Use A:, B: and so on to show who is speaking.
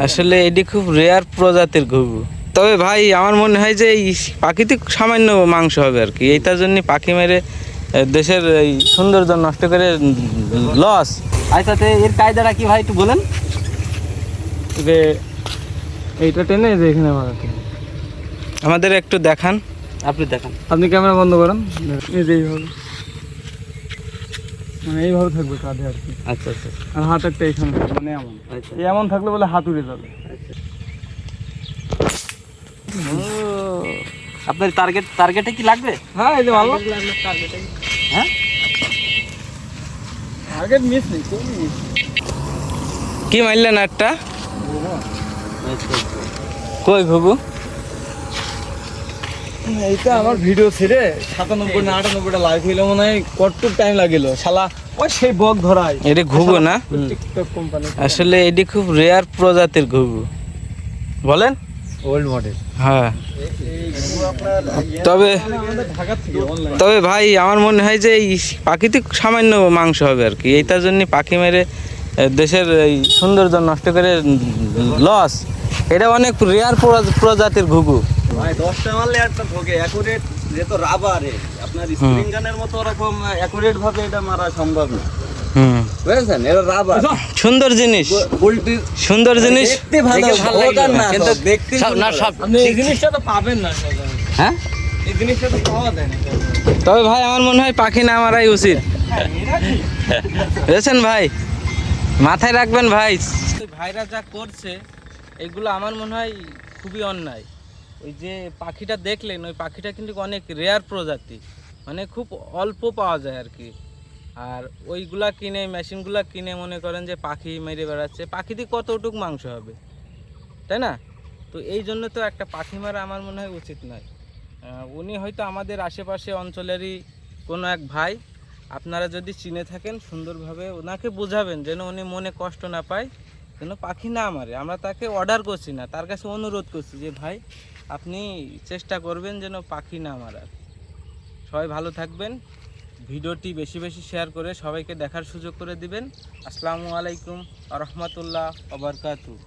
A: আসলে এটি খুব রেয়ার প্রজাতির ঘুঘু। তবে ভাই আমার মনে হয় যে এই পাখিতে সামান্য মাংস হবে আর কি, এইটার জন্য পাখি মেরে দেশের এই সৌন্দর্য নষ্ট করে লস।
B: আচ্ছা, তো এর কায়দাটা কি ভাই একটু বলেন।
C: যে এইটা টেনে যে এখানে মারাতে
A: আমাদের একটু দেখান।
B: আপনি দেখান।
C: আপনি ক্যামেরা বন্ধ করেন। এই যে এইভাবে, মানে এইভাবে থাকবে কাঁধে আর কি।
B: আচ্ছা আচ্ছা
C: আর হাত একটা এইখানে থাকবে, মানে এমন।
B: আচ্ছা।
C: এই এমন থাকলে বলে হাত উড়ে যাবে।
B: ও, আপনার টার্গেটে কি লাগবে?
C: হ্যাঁ, এই যে ভালো।
B: হ্যাঁ,
C: টার্গেট মিস নেই, কোনো মিস।
A: কি মারলেন একটা?
B: আচ্ছা আচ্ছা।
A: কই ঘুঘু?
C: এইটা আমার ভিডিও ছেড়ে 97 না 98টা লাইভ হইলো, মনে হয় কতটুক টাইম লাগিল শালা। ওই সেই বক ধরায়
A: এটি ঘুঘু না?
C: TikTok company.
A: আসলে এটি খুব রেয়ার প্রজাতির ঘুঘু বলেন।
C: Old model.
A: হ্যাঁ, তবে
C: আমাদের ঢাকা থেকে অনলাইন।
A: তবে ভাই আমার মনে হয় যে এই পাখিতে সামান্য মাংস হবে আর কি, এইটার জন্য পাখি মেরে দেশের এই সৌন্দর্য নষ্ট করে লস। এটা অনেক রেয়ার প্রজাতির ঘুঘু।
B: ভাই 10টা মারলে একটা ঢোকে অ্যাকুরেট, যেহেতু রাবারে আপনার স্প্রিং গানের মতো ওরকম অ্যাকুরেট ভাবে এটা মারা সম্ভব না। বুঝেছেন, এটা রাবার।
A: সুন্দর জিনিস,
B: পোল্ট্রি
A: সুন্দর জিনিস।
B: দেখতে ভালো, ওটা না, কিন্তু দেখতে
A: না সব
C: আপনি এই জিনিসটা তো পাবেন না সবাই।
B: হ্যাঁ।
C: এই জিনিসটা তো পাওয়া যায় না।
A: তবে ভাই আমার মনে হয় পাখি না মারাই উচিত, বুঝেছেন ভাই? মাথায় রাখবেন ভাই। ভাইরা যা করছে এগুলো আমার মনে হয় খুবই অন্যায়। ওই যে পাখিটা দেখলেন, ওই পাখিটা কিন্তু অনেক রেয়ার প্রজাতি, মানে খুব অল্প পাওয়া যায় আর কি। আর ওইগুলা কিনে, মেশিনগুলা কিনে মনে করেন যে পাখি মেরে বেড়াচ্ছে, পাখিতে কতটুক মাংস হবে, তাই না? তো এই জন্য তো একটা পাখি মারা আমার মনে হয় উচিত নয়। উনি হয়তো আমাদের আশেপাশে অঞ্চলেরই কোনো এক ভাই, আপনারা যদি চিনে থাকেন সুন্দরভাবে ওনাকে বোঝাবেন যেন উনি মনে কষ্ট না পায়, যেন পাখি না মারে। আমরা তাকে অর্ডার করছি না, তার কাছে অনুরোধ করছি যে ভাই আপনি চেষ্টা করবেন যেন পাখি না মারার। সবাই ভালো থাকবেন, ভিডিওটি বেশি বেশি শেয়ার করে সবাইকে দেখার সুযোগ করে দিবেন। আসসালামু আলাইকুম ওয়া রাহমাতুল্লাহ ওয়া বারাকাতুহু।